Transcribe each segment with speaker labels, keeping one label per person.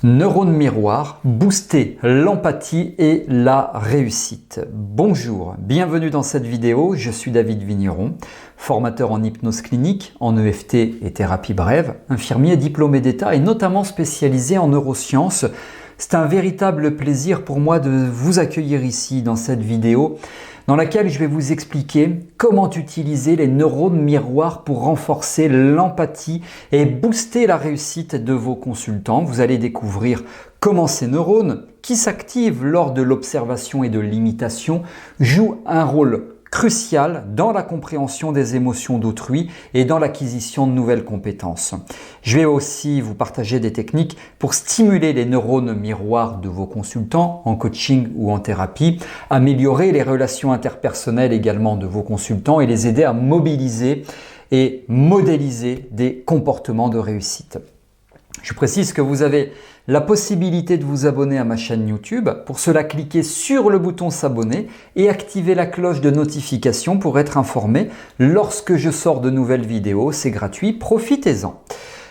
Speaker 1: Neurones miroirs, booster l'empathie et la réussite. Bonjour, bienvenue dans cette vidéo, je suis David Vigneron, formateur en hypnose clinique, en EFT et thérapie brève, infirmier diplômé d'État et notamment spécialisé en neurosciences. C'est un véritable plaisir pour moi de vous accueillir ici dans cette vidéo dans laquelle je vais vous expliquer comment utiliser les neurones miroirs pour renforcer l'empathie et booster la réussite de vos consultants. Vous allez découvrir comment ces neurones, qui s'activent lors de l'observation et de l'imitation, jouent un rôle crucial dans la compréhension des émotions d'autrui et dans l'acquisition de nouvelles compétences. Je vais aussi vous partager des techniques pour stimuler les neurones miroirs de vos consultants en coaching ou en thérapie, améliorer les relations interpersonnelles également de vos consultants et les aider à mobiliser et modéliser des comportements de réussite. Je précise que vous avez la possibilité de vous abonner à ma chaîne YouTube. Pour cela, cliquez sur le bouton s'abonner et activez la cloche de notification pour être informé lorsque je sors de nouvelles vidéos. C'est gratuit, profitez-en.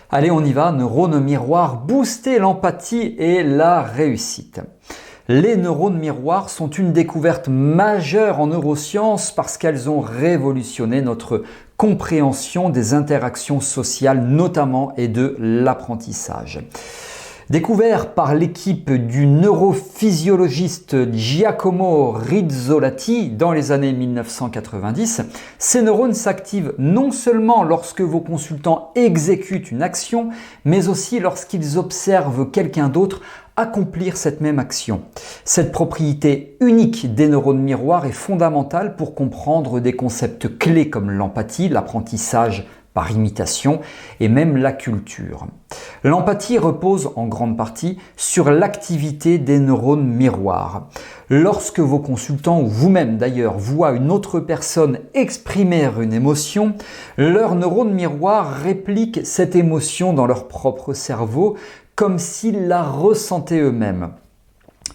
Speaker 1: Allez, on y va. Neurones miroirs, booster l'empathie et la réussite. Les neurones miroirs sont une découverte majeure en neurosciences parce qu'elles ont révolutionné notre compréhension des interactions sociales notamment et de l'apprentissage. Découvert par l'équipe du neurophysiologiste Giacomo Rizzolatti dans les années 1990, ces neurones s'activent non seulement lorsque vos consultants exécutent une action, mais aussi lorsqu'ils observent quelqu'un d'autre accomplir cette même action. Cette propriété unique des neurones miroirs est fondamentale pour comprendre des concepts clés comme l'empathie, l'apprentissage par imitation et même la culture. L'empathie repose en grande partie sur l'activité des neurones miroirs. Lorsque vos consultants ou vous-même d'ailleurs voient une autre personne exprimer une émotion, leurs neurones miroirs répliquent cette émotion dans leur propre cerveau comme s'ils la ressentaient eux-mêmes.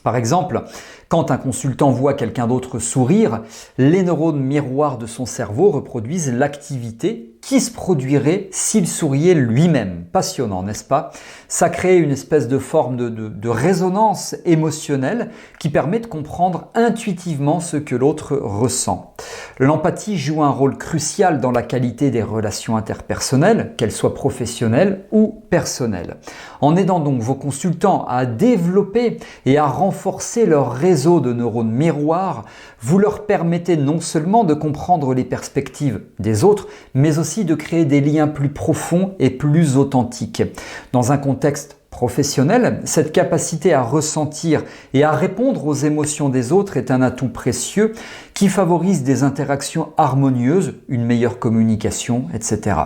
Speaker 1: Par exemple, quand un consultant voit quelqu'un d'autre sourire, les neurones miroirs de son cerveau reproduisent l'activité qui se produirait s'il souriait lui-même. Passionnant, n'est-ce pas? Ça crée une espèce de forme de résonance émotionnelle qui permet de comprendre intuitivement ce que l'autre ressent. L'empathie joue un rôle crucial dans la qualité des relations interpersonnelles, qu'elles soient professionnelles ou personnelles. En aidant donc vos consultants à développer et à renforcer leur réseau de neurones miroirs, vous leur permettez non seulement de comprendre les perspectives des autres, mais aussi de créer des liens plus profonds et plus authentiques. Dans un contexte professionnel, cette capacité à ressentir et à répondre aux émotions des autres est un atout précieux qui favorise des interactions harmonieuses, une meilleure communication, etc.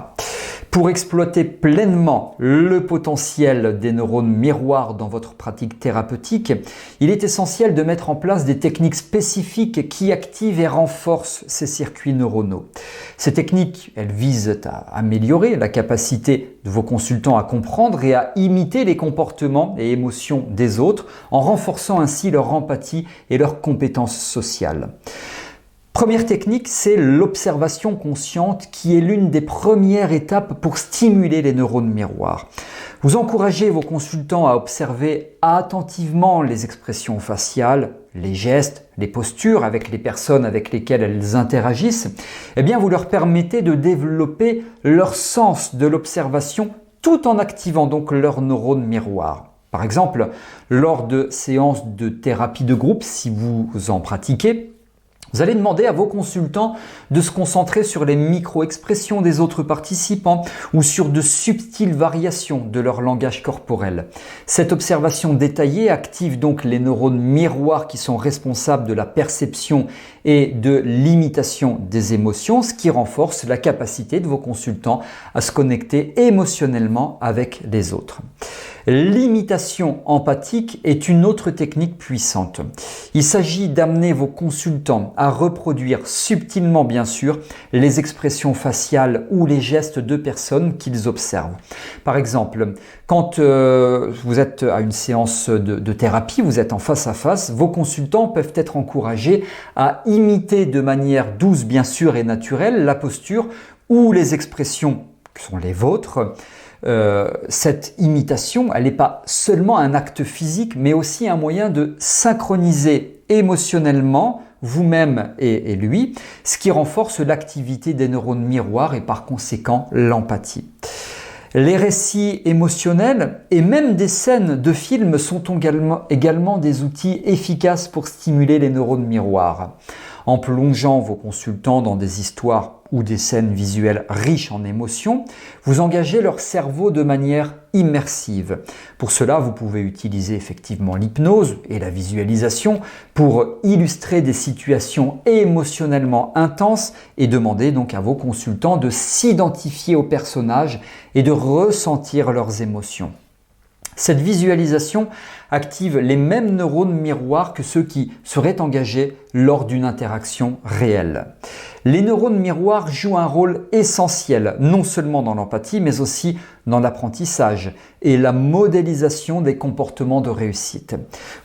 Speaker 1: Pour exploiter pleinement le potentiel des neurones miroirs dans votre pratique thérapeutique, il est essentiel de mettre en place des techniques spécifiques qui activent et renforcent ces circuits neuronaux. Ces techniques, elles visent à améliorer la capacité de vos consultants à comprendre et à imiter les comportements et émotions des autres en renforçant ainsi leur empathie et leurs compétences sociales. Première technique, c'est l'observation consciente qui est l'une des premières étapes pour stimuler les neurones miroirs. Vous encouragez vos consultants à observer attentivement les expressions faciales, les gestes, les postures avec les personnes avec lesquelles elles interagissent. Eh bien, vous leur permettez de développer leur sens de l'observation tout en activant donc leurs neurones miroirs. Par exemple, lors de séances de thérapie de groupe, si vous en pratiquez, vous allez demander à vos consultants de se concentrer sur les micro-expressions des autres participants ou sur de subtiles variations de leur langage corporel. Cette observation détaillée active donc les neurones miroirs qui sont responsables de la perception et de l'imitation des émotions, ce qui renforce la capacité de vos consultants à se connecter émotionnellement avec les autres. L'imitation empathique est une autre technique puissante. Il s'agit d'amener vos consultants à reproduire subtilement, bien sûr, les expressions faciales ou les gestes de personnes qu'ils observent. Par exemple, quand vous êtes à une séance de thérapie, vous êtes en face à face, vos consultants peuvent être encouragés à imiter de manière douce, bien sûr, et naturelle la posture ou les expressions qui sont les vôtres Cette imitation, elle n'est pas seulement un acte physique, mais aussi un moyen de synchroniser émotionnellement vous-même et lui, ce qui renforce l'activité des neurones miroirs et par conséquent l'empathie. Les récits émotionnels et même des scènes de films sont également des outils efficaces pour stimuler les neurones miroirs. En plongeant vos consultants dans des histoires ou des scènes visuelles riches en émotions, vous engagez leur cerveau de manière immersive. Pour cela, vous pouvez utiliser effectivement l'hypnose et la visualisation pour illustrer des situations émotionnellement intenses et demander donc à vos consultants de s'identifier aux personnages et de ressentir leurs émotions. Cette visualisation active les mêmes neurones miroirs que ceux qui seraient engagés lors d'une interaction réelle. Les neurones miroirs jouent un rôle essentiel, non seulement dans l'empathie, mais aussi dans l'apprentissage et la modélisation des comportements de réussite.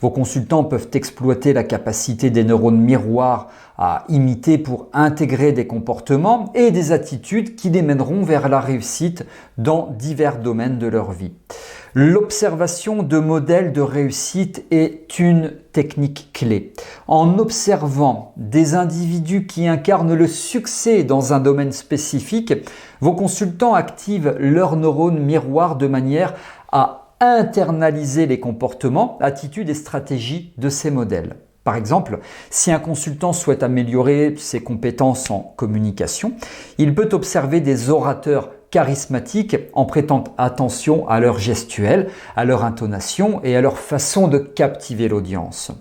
Speaker 1: Vos consultants peuvent exploiter la capacité des neurones miroirs à imiter pour intégrer des comportements et des attitudes qui les mèneront vers la réussite dans divers domaines de leur vie. L'observation de modèles de réussite est une technique clé. En observant des individus qui incarnent le succès dans un domaine spécifique, vos consultants activent leurs neurones miroirs de manière à internaliser les comportements, attitudes et stratégies de ces modèles. Par exemple, si un consultant souhaite améliorer ses compétences en communication, il peut observer des orateurs charismatiques en prêtant attention à leur gestuelle, à leur intonation et à leur façon de captiver l'audience.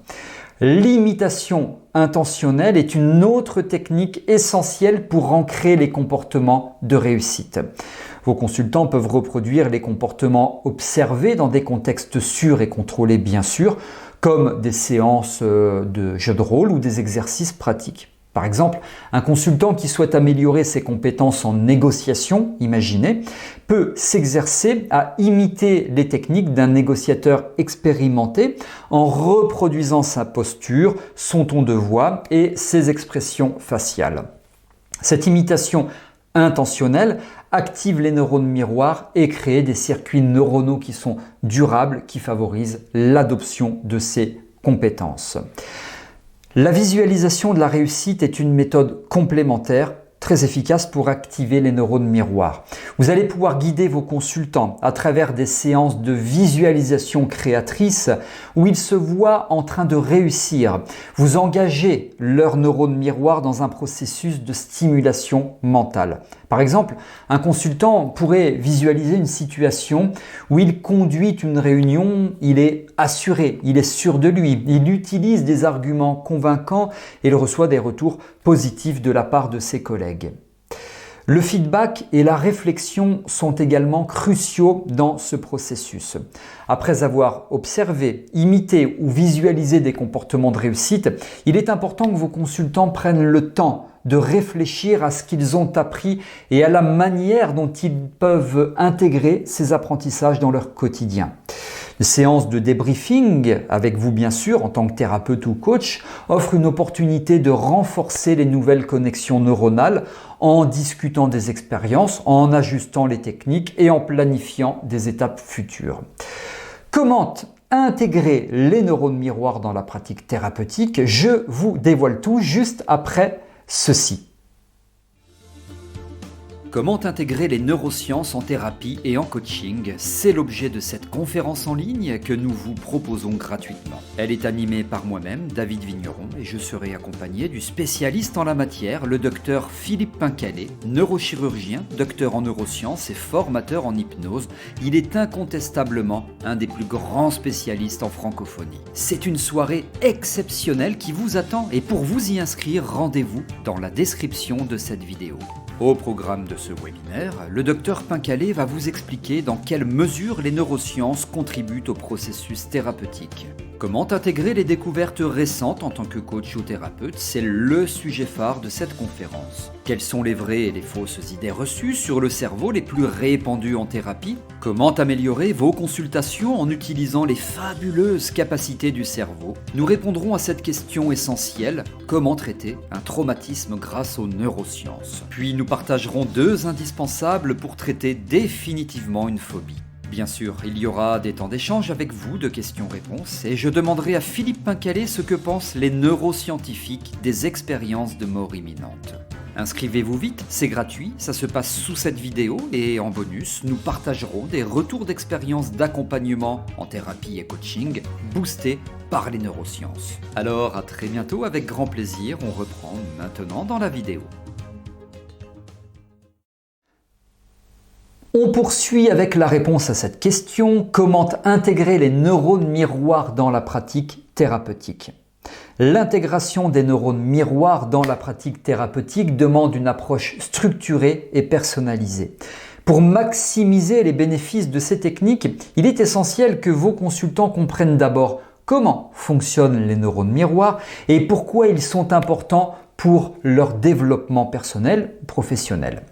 Speaker 1: L'imitation intentionnelle est une autre technique essentielle pour ancrer les comportements de réussite. Vos consultants peuvent reproduire les comportements observés dans des contextes sûrs et contrôlés bien sûr, comme des séances de jeux de rôle ou des exercices pratiques. Par exemple, un consultant qui souhaite améliorer ses compétences en négociation, imaginez, peut s'exercer à imiter les techniques d'un négociateur expérimenté en reproduisant sa posture, son ton de voix et ses expressions faciales. Cette imitation intentionnelle active les neurones miroirs et crée des circuits neuronaux qui sont durables, qui favorisent l'adoption de ces compétences. La visualisation de la réussite est une méthode complémentaire très efficace pour activer les neurones miroirs. Vous allez pouvoir guider vos consultants à travers des séances de visualisation créatrice où ils se voient en train de réussir. Vous engagez leurs neurones miroirs dans un processus de stimulation mentale. Par exemple, un consultant pourrait visualiser une situation où il conduit une réunion, il est assuré, il est sûr de lui, il utilise des arguments convaincants et il reçoit des retours positifs de la part de ses collègues. Le feedback et la réflexion sont également cruciaux dans ce processus. Après avoir observé, imité ou visualisé des comportements de réussite, il est important que vos consultants prennent le temps de réfléchir à ce qu'ils ont appris et à la manière dont ils peuvent intégrer ces apprentissages dans leur quotidien. Une séance de débriefing, avec vous bien sûr en tant que thérapeute ou coach, offre une opportunité de renforcer les nouvelles connexions neuronales en discutant des expériences, en ajustant les techniques et en planifiant des étapes futures. Comment intégrer les neurones miroirs dans la pratique thérapeutique? Je vous dévoile tout juste après ceci. Comment intégrer les neurosciences en thérapie et en coaching? C'est l'objet de cette conférence en ligne que nous vous proposons gratuitement. Elle est animée par moi-même, David Vigneron, et je serai accompagné du spécialiste en la matière, le docteur Philippe Pincalé, neurochirurgien, docteur en neurosciences et formateur en hypnose. Il est incontestablement un des plus grands spécialistes en francophonie. C'est une soirée exceptionnelle qui vous attend et pour vous y inscrire, rendez-vous dans la description de cette vidéo. Au programme de ce webinaire, le docteur Pincalé va vous expliquer dans quelle mesure les neurosciences contribuent au processus thérapeutique. Comment intégrer les découvertes récentes en tant que coach ou thérapeute? C'est le sujet phare de cette conférence. Quelles sont les vraies et les fausses idées reçues sur le cerveau les plus répandues en thérapie? Comment améliorer vos consultations en utilisant les fabuleuses capacités du cerveau? Nous répondrons à cette question essentielle: comment traiter un traumatisme grâce aux neurosciences? Puis nous partagerons 2 indispensables pour traiter définitivement une phobie. Bien sûr, il y aura des temps d'échange avec vous, de questions-réponses, et je demanderai à Philippe Pincalé ce que pensent les neuroscientifiques des expériences de mort imminente. Inscrivez-vous vite, c'est gratuit, ça se passe sous cette vidéo, et en bonus, nous partagerons des retours d'expérience d'accompagnement en thérapie et coaching boostés par les neurosciences. Alors à très bientôt, avec grand plaisir, on reprend maintenant dans la vidéo. On poursuit avec la réponse à cette question: comment intégrer les neurones miroirs dans la pratique thérapeutique? L'intégration des neurones miroirs dans la pratique thérapeutique demande une approche structurée et personnalisée. Pour maximiser les bénéfices de ces techniques, il est essentiel que vos consultants comprennent d'abord comment fonctionnent les neurones miroirs et pourquoi ils sont importants pour leur développement personnel ou professionnel.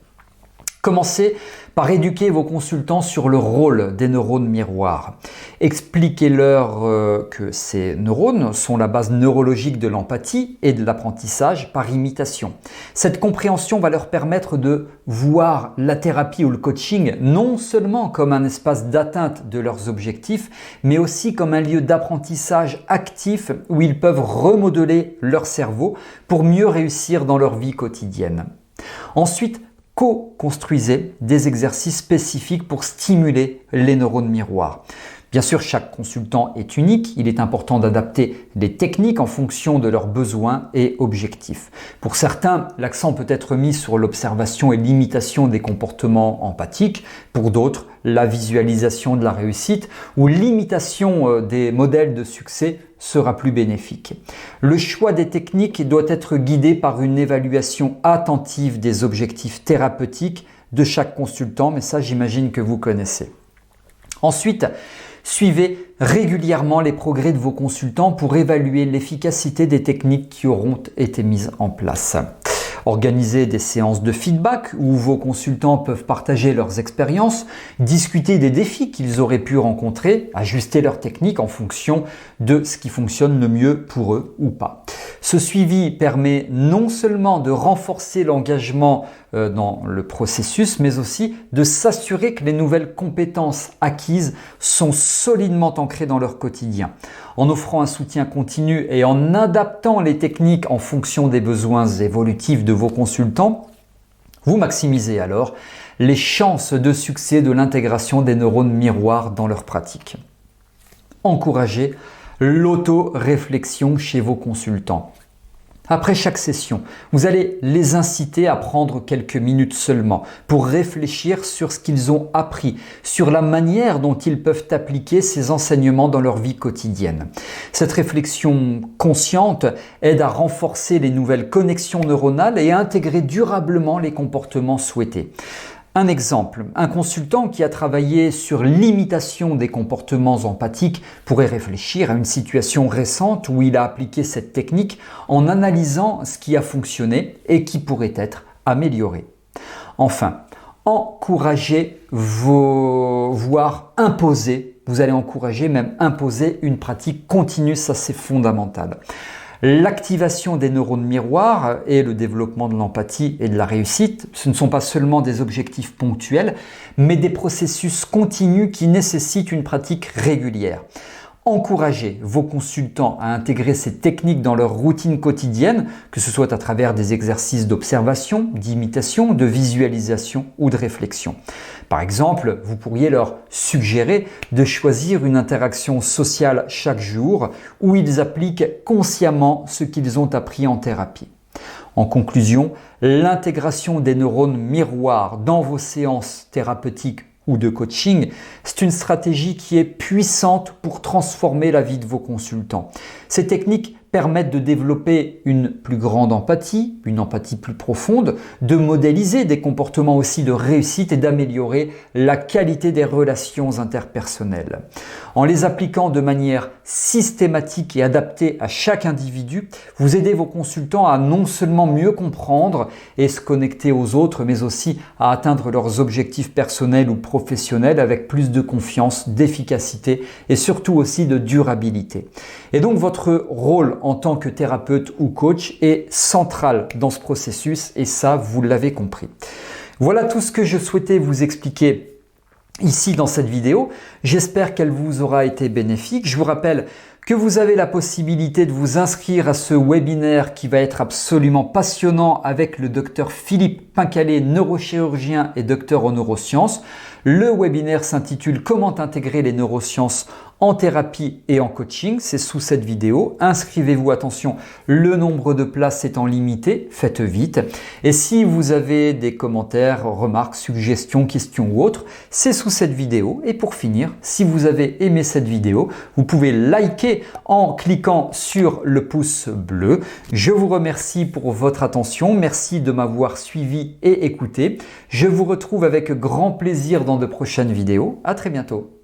Speaker 1: Commencez par éduquer vos consultants sur le rôle des neurones miroirs. Expliquez-leur que ces neurones sont la base neurologique de l'empathie et de l'apprentissage par imitation. Cette compréhension va leur permettre de voir la thérapie ou le coaching non seulement comme un espace d'atteinte de leurs objectifs, mais aussi comme un lieu d'apprentissage actif où ils peuvent remodeler leur cerveau pour mieux réussir dans leur vie quotidienne. Ensuite, co-construisez des exercices spécifiques pour stimuler les neurones miroirs. Bien sûr, chaque consultant est unique, il est important d'adapter les techniques en fonction de leurs besoins et objectifs. Pour certains, l'accent peut être mis sur l'observation et l'imitation des comportements empathiques, pour d'autres, la visualisation de la réussite ou l'imitation des modèles de succès sera plus bénéfique. Le choix des techniques doit être guidé par une évaluation attentive des objectifs thérapeutiques de chaque consultant, mais ça j'imagine que vous connaissez. Ensuite, suivez régulièrement les progrès de vos consultants pour évaluer l'efficacité des techniques qui auront été mises en place. Organisez des séances de feedback où vos consultants peuvent partager leurs expériences, discuter des défis qu'ils auraient pu rencontrer, ajuster leurs techniques en fonction de ce qui fonctionne le mieux pour eux ou pas. Ce suivi permet non seulement de renforcer l'engagement dans le processus, mais aussi de s'assurer que les nouvelles compétences acquises sont solidement ancrées dans leur quotidien. En offrant un soutien continu et en adaptant les techniques en fonction des besoins évolutifs de vos consultants, vous maximisez alors les chances de succès de l'intégration des neurones miroirs dans leur pratique. Encouragez l'auto-réflexion chez vos consultants. Après chaque session, vous allez les inciter à prendre quelques minutes seulement pour réfléchir sur ce qu'ils ont appris, sur la manière dont ils peuvent appliquer ces enseignements dans leur vie quotidienne. Cette réflexion consciente aide à renforcer les nouvelles connexions neuronales et à intégrer durablement les comportements souhaités. Un exemple, un consultant qui a travaillé sur l'imitation des comportements empathiques pourrait réfléchir à une situation récente où il a appliqué cette technique en analysant ce qui a fonctionné et qui pourrait être amélioré. Enfin, encouragez voire imposer, vous allez encourager, même imposer une pratique continue, ça c'est fondamental. L'activation des neurones miroirs et le développement de l'empathie et de la réussite, ce ne sont pas seulement des objectifs ponctuels, mais des processus continus qui nécessitent une pratique régulière. Encouragez vos consultants à intégrer ces techniques dans leur routine quotidienne, que ce soit à travers des exercices d'observation, d'imitation, de visualisation ou de réflexion. Par exemple, vous pourriez leur suggérer de choisir une interaction sociale chaque jour où ils appliquent consciemment ce qu'ils ont appris en thérapie. En conclusion, l'intégration des neurones miroirs dans vos séances thérapeutiques ou de coaching, c'est une stratégie qui est puissante pour transformer la vie de vos consultants. Ces techniques permettent de développer une plus grande empathie, une empathie plus profonde, de modéliser des comportements aussi de réussite et d'améliorer la qualité des relations interpersonnelles. En les appliquant de manière systématique et adaptée à chaque individu, vous aidez vos consultants à non seulement mieux comprendre et se connecter aux autres, mais aussi à atteindre leurs objectifs personnels ou professionnels avec plus de confiance, d'efficacité et surtout aussi de durabilité. Et donc votre rôle en tant que thérapeute ou coach est central dans ce processus et ça, vous l'avez compris. Voilà tout ce que je souhaitais vous expliquer ici dans cette vidéo. J'espère qu'elle vous aura été bénéfique. Je vous rappelle que vous avez la possibilité de vous inscrire à ce webinaire qui va être absolument passionnant avec le docteur Philippe Pincalé, neurochirurgien et docteur en neurosciences. Le webinaire s'intitule « Comment intégrer les neurosciences en thérapie et en coaching ». C'est sous cette vidéo. Inscrivez-vous, attention, le nombre de places étant limité, faites vite. Et si vous avez des commentaires, remarques, suggestions, questions ou autres, c'est sous cette vidéo. Et pour finir, si vous avez aimé cette vidéo, vous pouvez liker en cliquant sur le pouce bleu. Je vous remercie pour votre attention. Merci de m'avoir suivi et écouté. Je vous retrouve avec grand plaisir dans de prochaines vidéos. À très bientôt.